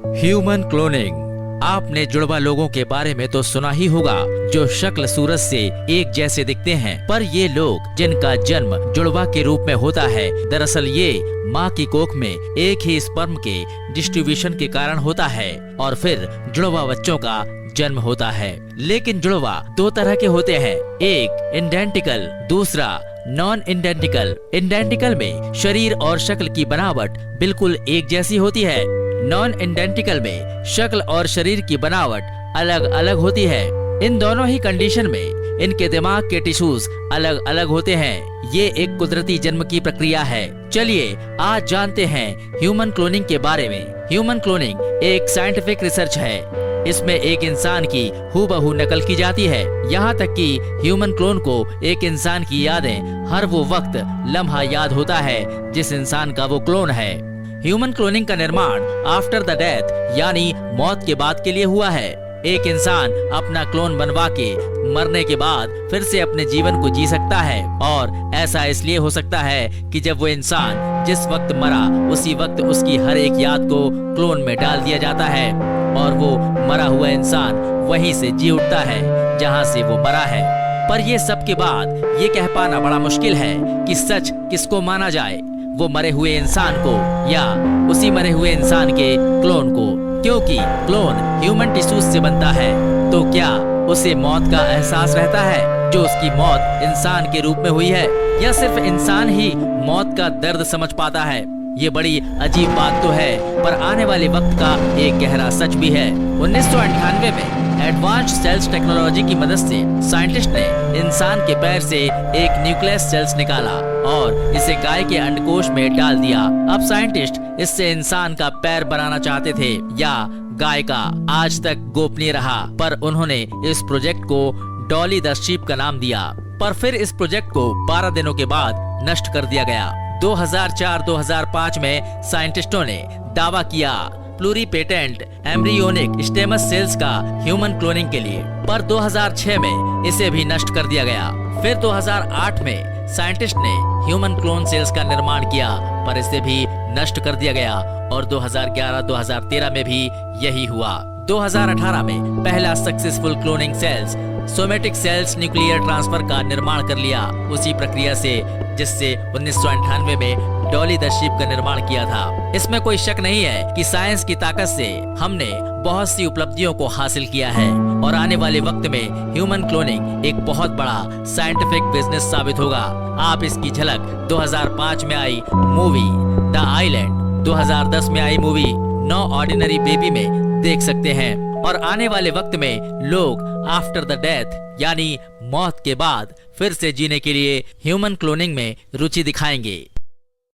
Human cloning. आपने जुड़वा लोगों के बारे में तो सुना ही होगा, जो शक्ल सूरत से एक जैसे दिखते हैं, पर ये लोग जिनका जन्म जुड़वा के रूप में होता है, दरअसल ये माँ की कोख में एक ही स्पर्म के डिस्ट्रीब्यूशन के कारण होता है और फिर जुड़वा बच्चों का जन्म होता है। लेकिन जुड़वा दो तरह के होते हैं, एक इंडेंटिकल, दूसरा नॉन इंडेंटिकल। इंडेंटिकल में शरीर और शक्ल की बनावट बिल्कुल एक जैसी होती है। नॉन इंडेंटिकल में शक्ल और शरीर की बनावट अलग अलग होती है। इन दोनों ही कंडीशन में इनके दिमाग के टिश्यूज अलग अलग होते हैं। ये एक कुदरती जन्म की प्रक्रिया है। चलिए आज जानते हैं ह्यूमन क्लोनिंग के बारे में। ह्यूमन क्लोनिंग एक साइंटिफिक रिसर्च है। इसमें एक इंसान की हूबहू नकल की जाती है। यहाँ तक कि ह्यूमन क्लोन को एक इंसान की यादें हर वो वक्त लम्हा याद होता है जिस इंसान का वो क्लोन है। ह्यूमन क्लोनिंग का निर्माण आफ्टर द डेथ यानी मौत के बाद के लिए हुआ है। एक इंसान अपना क्लोन बनवा के मरने के बाद फिर से अपने जीवन को जी सकता है, और ऐसा इसलिए हो सकता है कि जब वो इंसान जिस वक्त मरा उसी वक्त उसकी हर एक याद को क्लोन में डाल दिया जाता है और वो मरा हुआ इंसान वहीं से जी उठता है जहां से वो मरा है। पर ये सब के बाद ये कह पाना बड़ा मुश्किल है कि सच किसको माना जाए, वो मरे हुए इंसान को या उसी मरे हुए इंसान के क्लोन को। क्योंकि क्लोन ह्यूमन टिश्यूज से बनता है, तो क्या उसे मौत का एहसास रहता है जो उसकी मौत इंसान के रूप में हुई है, या सिर्फ इंसान ही मौत का दर्द समझ पाता है? ये बड़ी अजीब बात तो है, पर आने वाले वक्त का एक गहरा सच भी है। 1998 में एडवांस्ड सेल्स टेक्नोलॉजी की मदद से साइंटिस्ट ने इंसान के पैर से एक न्यूक्लियस सेल्स निकाला और इसे गाय के अंडकोश में डाल दिया। अब साइंटिस्ट इससे इंसान का पैर बनाना चाहते थे या गाय का, आज तक गोपनीय रहा, पर उन्होंने इस प्रोजेक्ट को डॉली द शीप का नाम दिया। पर फिर इस प्रोजेक्ट को 12 दिनों के बाद नष्ट कर दिया गया। 2004-2005 में साइंटिस्टों ने दावा किया प्लूरीपेटेंट एम्ब्रियोनिक स्टेमस सेल्स का ह्यूमन क्लोनिंग के लिए, पर 2006 में इसे भी नष्ट कर दिया गया। फिर 2008 में साइंटिस्ट ने ह्यूमन क्लोन सेल्स का निर्माण किया, पर इसे भी नष्ट कर दिया गया, और 2011-2013 में भी यही हुआ। 2018 में पहला successful cloning cells somatic cells nuclear transfer का निर्माण कर लिया, उसी प्रक्रिया से जिससे 1998 में डॉली द शीप का निर्माण किया था। इसमें कोई शक नहीं है कि साइंस की ताकत से हमने बहुत सी उपलब्धियों को हासिल किया है, और आने वाले वक्त में ह्यूमन क्लोनिंग एक बहुत बड़ा साइंटिफिक बिजनेस साबित होगा। आप इसकी झलक 2005 में आई मूवी द आइलैंड, 2010 में आई मूवी नो ऑर्डिनरी बेबी में देख सकते हैं, और आने वाले वक्त में लोग आफ्टर द डेथ यानी मौत के बाद फिर से जीने के लिए ह्यूमन क्लोनिंग में रुचि दिखाएंगे।